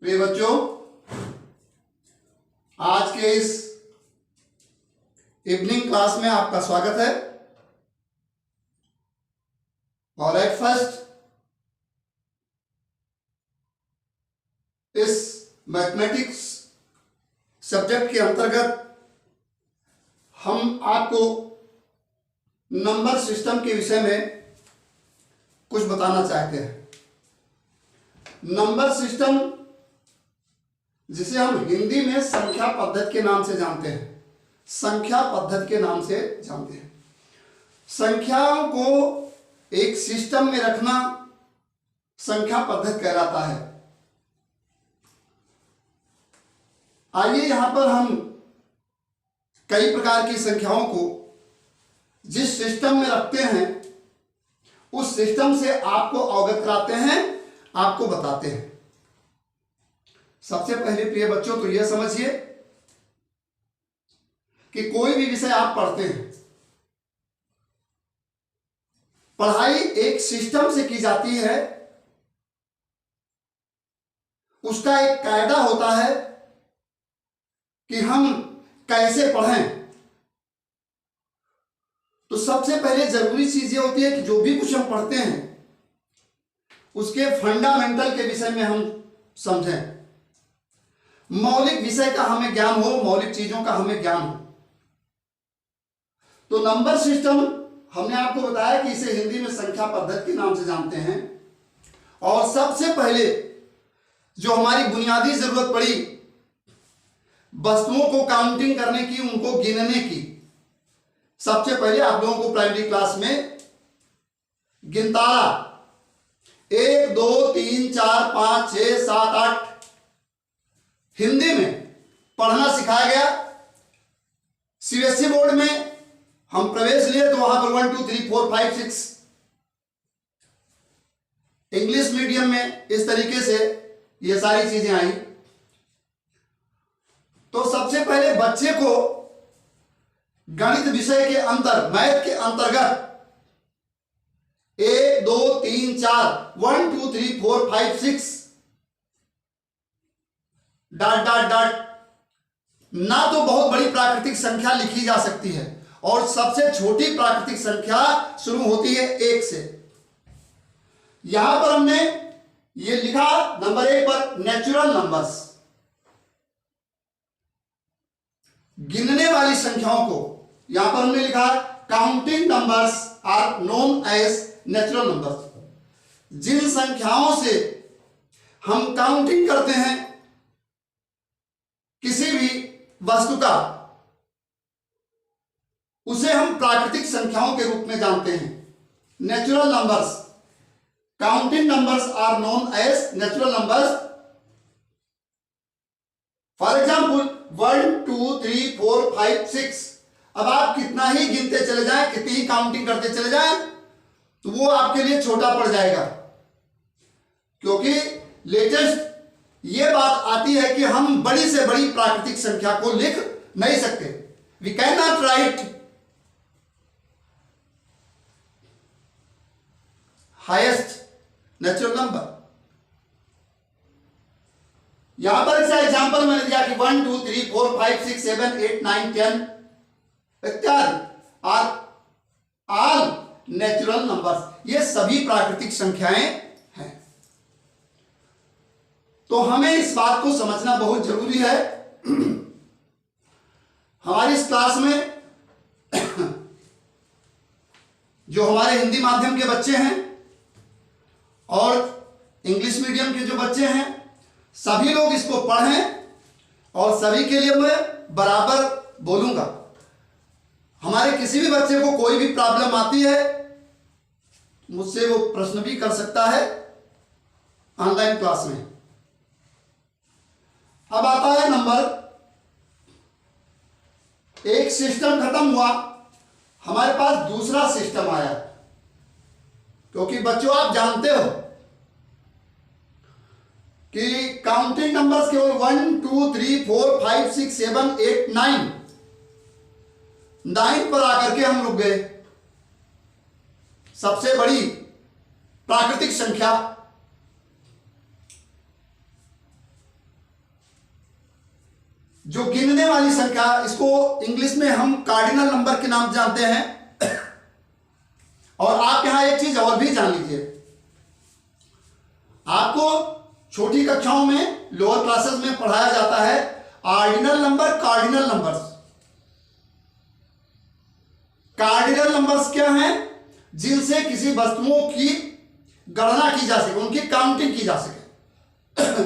प्रिय बच्चों, आज के इस इवनिंग क्लास में आपका स्वागत है। और एट फर्स्ट इस मैथमेटिक्स सब्जेक्ट के अंतर्गत हम आपको नंबर सिस्टम के विषय में कुछ बताना चाहते हैं। नंबर सिस्टम, जिसे हम हिंदी में संख्या पद्धति के नाम से जानते हैं, संख्या पद्धति के नाम से जानते हैं। संख्याओं को एक सिस्टम में रखना संख्या पद्धति कहलाता है। आइए यहां पर हम कई प्रकार की संख्याओं को जिस सिस्टम में रखते हैं उस सिस्टम से आपको अवगत कराते हैं, आपको बताते हैं। सबसे पहले प्रिय बच्चों तो यह समझिए कि कोई भी विषय आप पढ़ते हैं, पढ़ाई एक सिस्टम से की जाती है। उसका एक कायदा होता है कि हम कैसे पढ़ें। तो सबसे पहले जरूरी चीज ये होती है कि जो भी कुछ हम पढ़ते हैं उसके फंडामेंटल के विषय में हम समझें। मौलिक विषय का हमें ज्ञान हो, मौलिक चीजों का हमें ज्ञान हो। तो नंबर सिस्टम हमने आपको बताया कि इसे हिंदी में संख्या पद्धति के नाम से जानते हैं। और सबसे पहले जो हमारी बुनियादी जरूरत पड़ी वस्तुओं को काउंटिंग करने की, उनको गिनने की, सबसे पहले आप लोगों को प्राइमरी क्लास में गिनतारा 1 2 3 4 5 6 7 8 हिंदी में पढ़ना सिखाया गया। सीबीएसई बोर्ड में हम प्रवेश लिए तो वहां पर 1 2 3 4 5 6। इंग्लिश मीडियम में इस तरीके से ये सारी चीजें आई। तो सबसे पहले बच्चे को गणित विषय के अंदर, मैथ के अंतर्गत 1 2 3 4 1 2 3 4 5 6 डॉट डॉट डॉट, ना तो बहुत बड़ी प्राकृतिक संख्या लिखी जा सकती है और सबसे छोटी प्राकृतिक संख्या शुरू होती है 1 से। यहां पर हमने ये लिखा नंबर 1 पर नेचुरल नंबर्स, गिनने वाली संख्याओं को यहां पर हमने लिखा counting numbers are known as natural numbers. जिन संख्याओं से हम काउंटिंग करते हैं किसी भी वस्तु का, उसे हम प्राकृतिक संख्याओं के रूप में जानते हैं, natural numbers. Counting numbers are known as natural numbers. For example 1 2 3 4 5 6। अब आप कितना ही गिनते चले जाएं, कितनी ही काउंटिंग करते चले जाएं, तो वो आपके लिए छोटा पड़ जाएगा। क्योंकि लेटेस्ट ये बात आती है कि हम बड़ी से बड़ी प्राकृतिक संख्या को लिख नहीं सकते। We can not write highest natural number. यहां पर ऐसा एग्जांपल मैंने दिया कि 1 2 3 4 5 6 7 8 9 10 इत्यादि आर ऑल नेचुरल नंबर्स। ये सभी प्राकृतिक संख्याएं हैं। तो हमें इस बात को समझना बहुत जरूरी है। हमारी इस क्लास में जो हमारे हिंदी माध्यम के बच्चे हैं और इंग्लिश मीडियम के जो बच्चे हैं, सभी लोग इसको पढ़ें और सभी के लिए मैं बराबर बोलूंगा। हमारे किसी भी बच्चे को कोई भी प्रॉब्लम आती है मुझसे वो प्रश्न भी कर सकता है ऑनलाइन क्लास में। अब आता है नंबर। एक सिस्टम खत्म हुआ, हमारे पास दूसरा सिस्टम आया। क्योंकि बच्चों आप जानते हो कि काउंटिंग नंबर्स केवल 1 2 3 4 5 6 7 8 9 पर आकर के हम रुक गए। सबसे बड़ी प्राकृतिक संख्या जो गिनने वाली संख्या, इसको इंग्लिश में हम कार्डिनल नंबर के नाम जानते हैं। और आप यहां एक चीज और भी जान लीजिए, आपको छोटी कक्षाओं में, लोअर क्लासेस में पढ़ाया जाता है ordinal number, cardinal numbers. Cardinal numbers क्या हैं? जिनसे किसी वस्तुओं की गणना की जा सके, उनकी काउंटिंग की जा सके।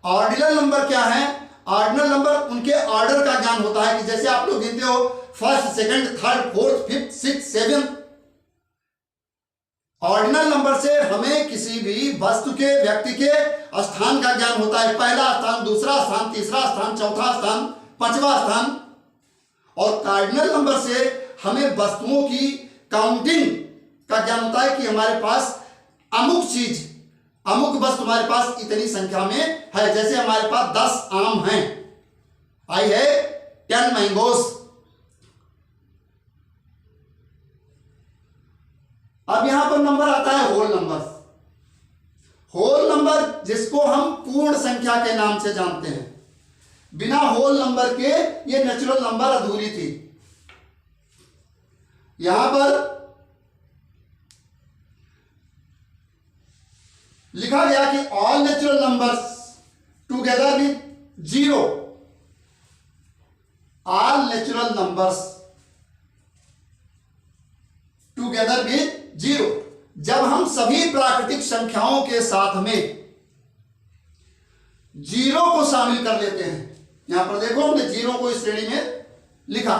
ऑर्डिनल नंबर क्या है? ऑर्डिनल नंबर उनके ऑर्डर का ज्ञान होता है कि जैसे आप लोग गिनते हो first, second, third, fourth, fifth, six, seventh. Ordinal number से हमें किसी भी वस्तु के, व्यक्ति के स्थान का ज्ञान होता है। पहला स्थान, दूसरा स्थान, तीसरा स्थान, चौथा स्थान, पांचवा स्थान। और कार्डिनल नंबर से हमें वस्तुओं की काउंटिंग का ज्ञान होता है कि हमारे पास अमुक चीज, अमुक वस्तु हमारे पास इतनी संख्या में है। जैसे हमारे पास 10 आम हैं, आई है 10 मैंगोस। अब यहां पर नंबर आता है होल नंबर। होल नंबर जिसको हम पूर्ण संख्या के नाम से जानते हैं। बिना होल नंबर के ये नेचुरल नंबर अधूरी थी। यहां पर लिखा गया कि all natural numbers together with zero, all natural numbers together with zero. जब हम सभी प्राकृतिक संख्याओं के साथ में जीरो को शामिल कर लेते हैं, यहां पर देखो हमने जीरो को इस श्रेणी में लिखा।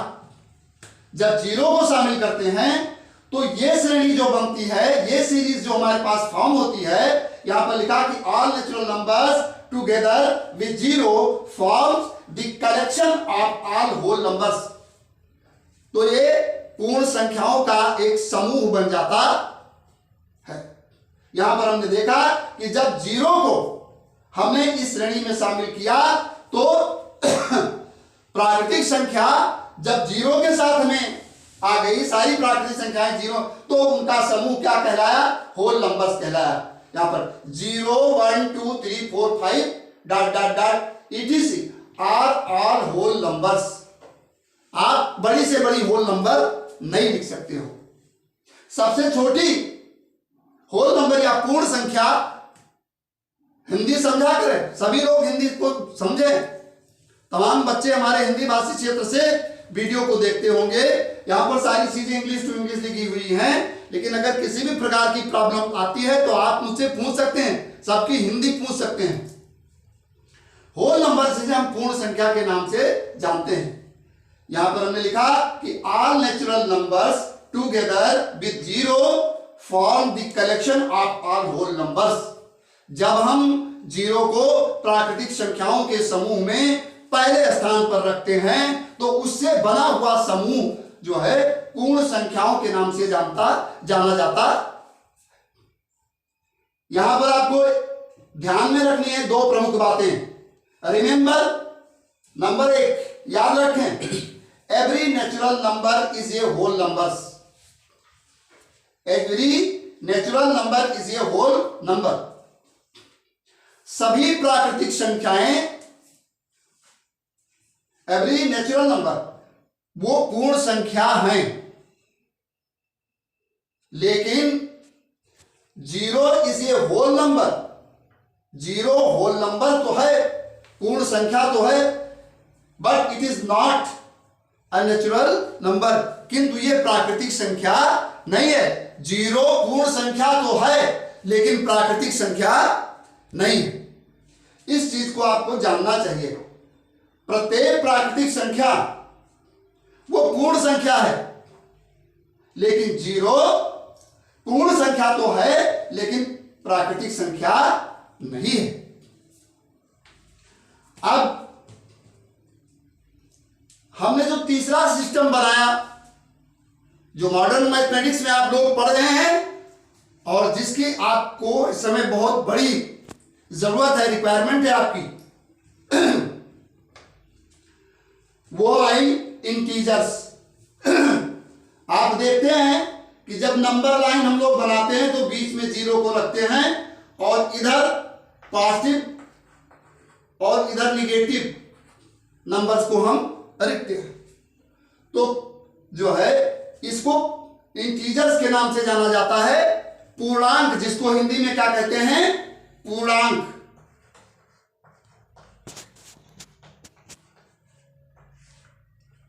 जब जीरो को शामिल करते हैं तो ये श्रेणी जो बनती है, ये सीरीज जो हमारे पास फॉर्म होती है, यहां पर लिखा कि all natural numbers together with zero forms the collection of all whole numbers. तो ये पूर्ण संख्याओं का एक समूह बन जाता है। यहां पर हमने देखा कि जब जीरो को हमने इस श्रेणी में शामिल किया तो प्राकृतिक संख्या जब जीरो के साथ में आ गई, सारी प्राकृतिक संख्याएं जीरो, तो उनका समूह क्या कहलाया? होल नंबर्स कहलाया। यहां पर 0 1 2 3 4 5 dot dot dot etc are all whole numbers. आप बड़ी से बड़ी होल नंबर नहीं लिख सकते हो। सबसे छोटी होल नंबर या पूर्ण संख्या, हिंदी समझा करें, सभी लोग हिंदी को समझे। तमाम बच्चे हमारे हिंदी भाषी क्षेत्र से वीडियो को देखते होंगे। यहां पर सारी चीजें इंग्लिश टू इंग्लिश लिखी हुई हैं, लेकिन अगर किसी भी प्रकार की प्रॉब्लम आती है तो आप मुझसे पूछ सकते हैं, सबकी हिंदी पूछ सकते हैं। होल नंबर से हम पूर्ण संख्या के नाम से जानते हैं। यहां पर हमने लिखा कि all natural numbers together with zero form the collection of all whole numbers. जब हम जीरो को प्राकृतिक संख्याओं के समूह में पहले स्थान पर रखते हैं तो उससे बना हुआ समूह जो है पूर्ण संख्याओं के नाम से जाना जाता। यहां पर आपको ध्यान में रखनी है दो प्रमुख बातें। रिमेंबर, नंबर 1 याद रखें, every natural number is a whole numbers. Every natural number is a whole number. सभी प्राकृतिक संख्याएं, एवरी नेचुरल नंबर वो पूर्ण संख्या हैं, लेकिन zero is a whole number. Zero whole number तो है, पूर्ण संख्या तो है, but it is not a natural number. किंतु ये प्राकृतिक संख्या नहीं है। जीरो पूर्ण संख्या तो है लेकिन प्राकृतिक संख्या नहीं है। इस चीज को आपको जानना चाहिए। प्रत्येक प्राकृतिक संख्या वो पूर्ण संख्या है, लेकिन जीरो पूर्ण संख्या तो है लेकिन प्राकृतिक संख्या नहीं है। अब हमने जो तीसरा सिस्टम बनाया, जो मॉडर्न मैथमेटिक्स में आप लोग पढ़ रहे हैं और जिसकी आपको इस समय बहुत बड़ी जरूरत है, रिक्वायरमेंट है आपकी, वो आई इंटीजर्स। आप देखते हैं कि जब नंबर लाइन हम लोग बनाते हैं तो बीच में जीरो को रखते हैं और इधर पॉजिटिव और इधर निगेटिव नंबर्स को हम लिखते हैं। तो जो है इसको इंटीजर्स के नाम से जाना जाता है, पूर्णांक, जिसको हिंदी में क्या कहते हैं, पूर्णांक।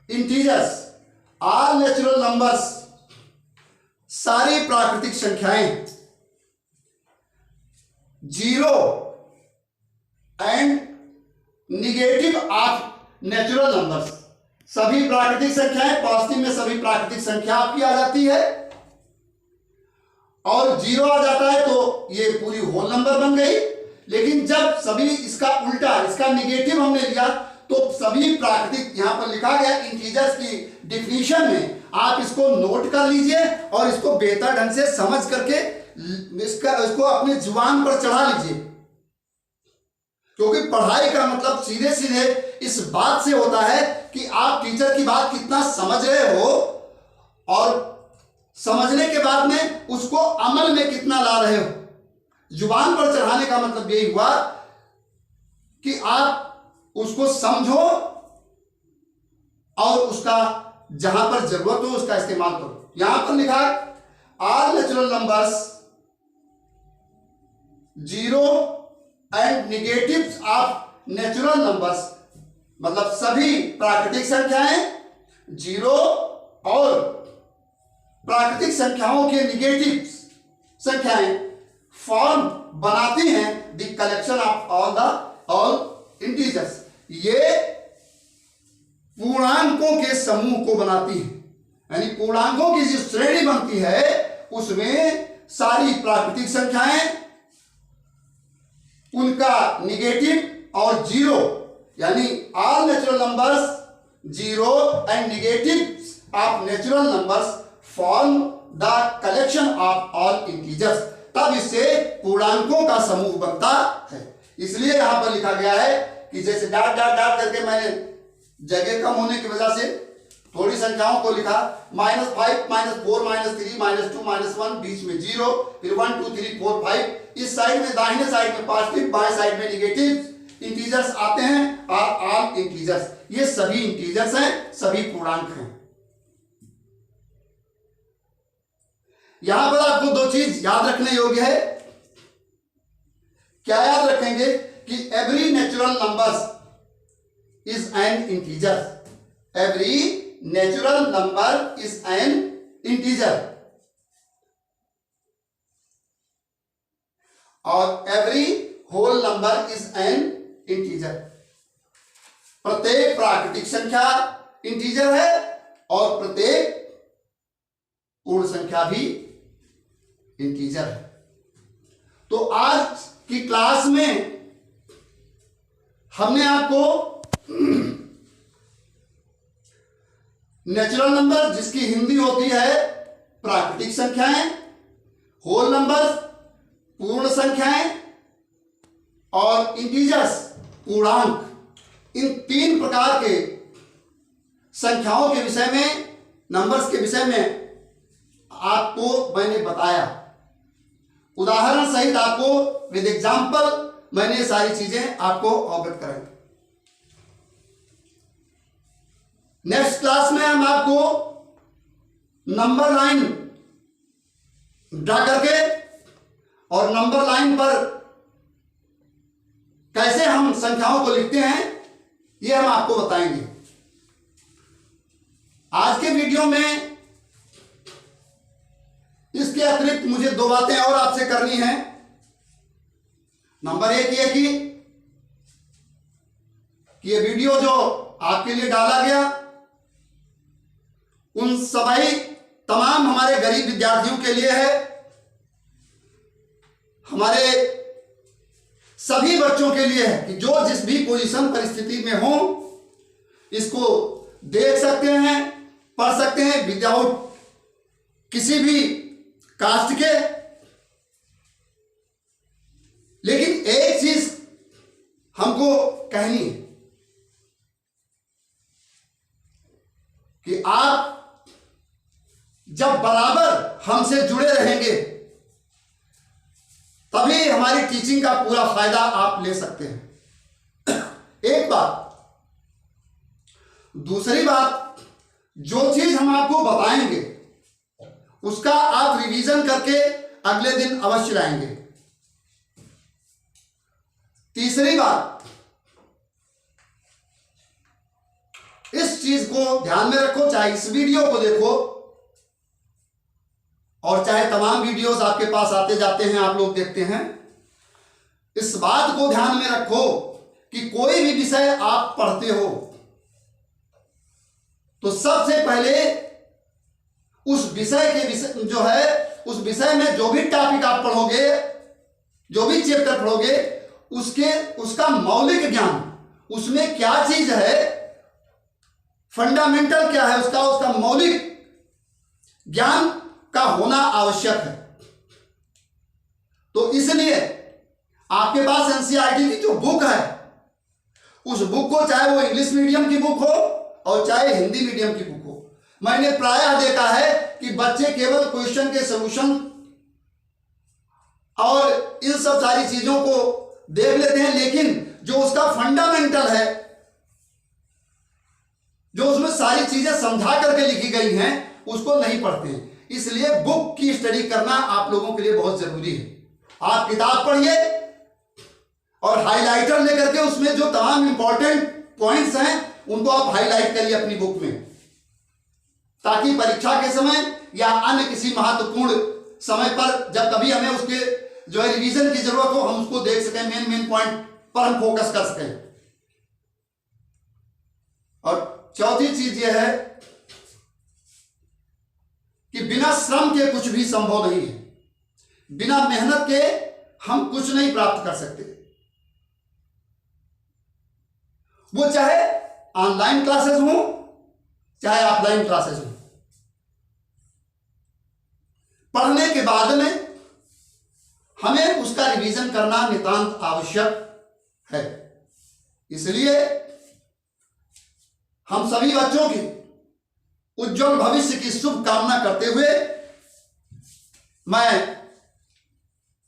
इंटीजर्स आर नेचुरल नंबर्स, सारी प्राकृतिक संख्याएं, zero and negative of natural numbers, सभी प्राकृतिक संख्याएं, पॉजिटिव में सभी प्राकृतिक संख्या आपकी आ जाती है, और जीरो आ जाता है तो ये पूरी होल नंबर बन गई। लेकिन जब सभी इसका उल्टा, इसका निगेटिव हमने लिया, तो सभी प्राकृतिक, यहां पर लिखा गया इंटीजर्स की डिफिनीशन में, आप इसको नोट कर लीजिए और इसको बेहतर ढंग से समझ करके इसको अपने जुबान पर चढ़ा लीजिए, क्योंकि पढ़ाई का मतलब सीधे सीधे इस बात से होता है कि आप टीचर की बात कितना समझ रहे हो, और समझने के बाद में उसको अमल में कितना ला रहे हो। जुबान पर चढ़ाने का मतलब यही हुआ कि आप उसको समझो और उसका जहां पर जरूरत हो उसका इस्तेमाल करो। यहां पर लिखा are natural numbers zero and negatives of natural numbers, मतलब सभी प्राकृतिक संख्याएं, जीरो और प्राकृतिक संख्याओं के निगेटिव संख्याएं फॉर्म बनाती हैं the collection of all integers, ये पूर्णांकों के समूह को बनाती है। यानी पूर्णांकों की जो श्रेणी बनती है उसमें सारी प्राकृतिक संख्याएं, उनका निगेटिव और जीरो, यानी all natural numbers zero and negative of natural numbers form the collection of all integers, तब इससे पूर्णांकों का समूह बनता है। इसलिए यहां पर लिखा गया है कि जैसे डाट डाट डाट करके मैंने जगह कम होने की वजह से थोड़ी संख्याओं को लिखा, -5, -4, -3, -2, -1, बीच में जीरो, फिर 1 2 3 4 5, इस साइड में दाहिने साइड में पॉजिटिव, बाएं साइड में निगेटिव इंटीजर्स आते हैं, और ऑल इंटीजर्स, ये सभी इंटीजर्स हैं, सभी पूर्णांक हैं। यहां पर आपको दो चीज याद रखने योग्य है। क्या याद रखेंगे कि every natural numbers is an integer, every natural number is an integer, और every whole number is an integer. प्रत्येक प्राकृतिक संख्या इंटीजर है और प्रत्येक पूर्ण संख्या भी इंटीजर है। तो आज की क्लास में हमने आपको नेचुरल नंबर, जिसकी हिंदी होती है प्राकृतिक संख्याएं, होल नंबर पूर्ण संख्याएं, और इंटीजर्स पूर्णांक, इन तीन प्रकार के संख्याओं के विषय में, नंबर्स के विषय में आपको मैंने बताया। उदाहरण सहित आपको विद एग्जाम्पल मैंने ये सारी चीजें आपको अवगत कराई। नेक्स्ट क्लास में हम आपको नंबर लाइन ड्रा करके और नंबर लाइन पर कैसे हम संख्याओं को लिखते हैं ये हम आपको बताएंगे। आज के वीडियो में इसके अतिरिक्त मुझे दो बातें और आपसे करनी है। नंबर एक ये कि ये वीडियो जो आपके लिए डाला गया उन सभी तमाम हमारे गरीब विद्यार्थियों के लिए है, हमारे सभी बच्चों के लिए है कि जो जिस भी पोजीशन परिस्थिति में हो इसको देख सकते हैं, पढ़ सकते हैं विदाउट किसी भी कास्ट के। लेकिन एक चीज हमको कहनी है कि आप जब बराबर हमसे जुड़े रहेंगे तभी हमारी टीचिंग का पूरा फायदा आप ले सकते हैं। एक बात दूसरी बात, जो चीज हम आपको बताएंगे उसका आप रिवीजन करके अगले दिन अवश्य लाएंगे। तीसरी बात, इस चीज को ध्यान में रखो, चाहे इस वीडियो को देखो और चाहे तमाम वीडियोस आपके पास आते जाते हैं आप लोग देखते हैं, इस बात को ध्यान में रखो कि कोई भी विषय आप पढ़ते हो तो सबसे पहले उस विषय के उस विषय में जो भी टॉपिक आप पढ़ोगे, जो भी चैप्टर पढ़ोगे, उसका मौलिक ज्ञान, उसमें क्या चीज है, फंडामेंटल क्या है, उसका मौलिक ज्ञान का होना आवश्यक है। तो इसलिए आपके पास एनसीईआरटी की जो बुक है, उस बुक को, चाहे वो इंग्लिश मीडियम की बुक हो और चाहे हिंदी मीडियम की बुक हो, मैंने प्रायः देखा है कि बच्चे केवल क्वेश्चन के सॉल्यूशन और इन सब सारी चीजों को देख लेते हैं, लेकिन जो उसका फंडामेंटल है, जो उसमें सारी चीजें समझा करके लिखी गई हैं, उसको नहीं पढ़ते हैं। इसलिए बुक की स्टडी करना आप लोगों के लिए बहुत जरूरी है। आप किताब पढ़िए और हाइलाइटर लेकर के उसमें जो तमाम इंपॉर्टेंट पॉइंट्स हैं उनको आप हाईलाइट करिए अपनी बुक में, ताकि परीक्षा के समय या अन्य किसी महत्वपूर्ण समय पर जब कभी हमें उसके जो है रिवीजन की जरूरत हो, हम उसको देख सकें, मेन पॉइंट पर हम फोकस कर सकें। और चौथी चीज यह है कि बिना श्रम के कुछ भी संभव नहीं है, बिना मेहनत के हम कुछ नहीं प्राप्त कर सकते। वो चाहे ऑनलाइन क्लासेस हो चाहे ऑफलाइन क्लासेस हो, पढ़ने के बाद में हमें उसका रिवीजन करना नितांत आवश्यक है। इसलिए हम सभी बच्चों की उज्जवल भविष्य की शुभकामना करते हुए मैं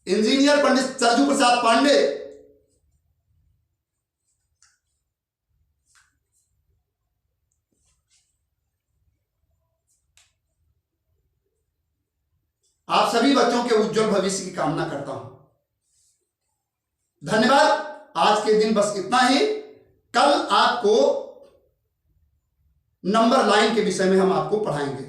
इंजीनियर पंडित सरजू प्रसाद पांडे आप सभी बच्चों के उज्जवल भविष्य की कामना करता हूं। धन्यवाद। आज के दिन बस इतना ही। कल आपको नंबर लाइन के विषय में हम आपको पढ़ाएंगे।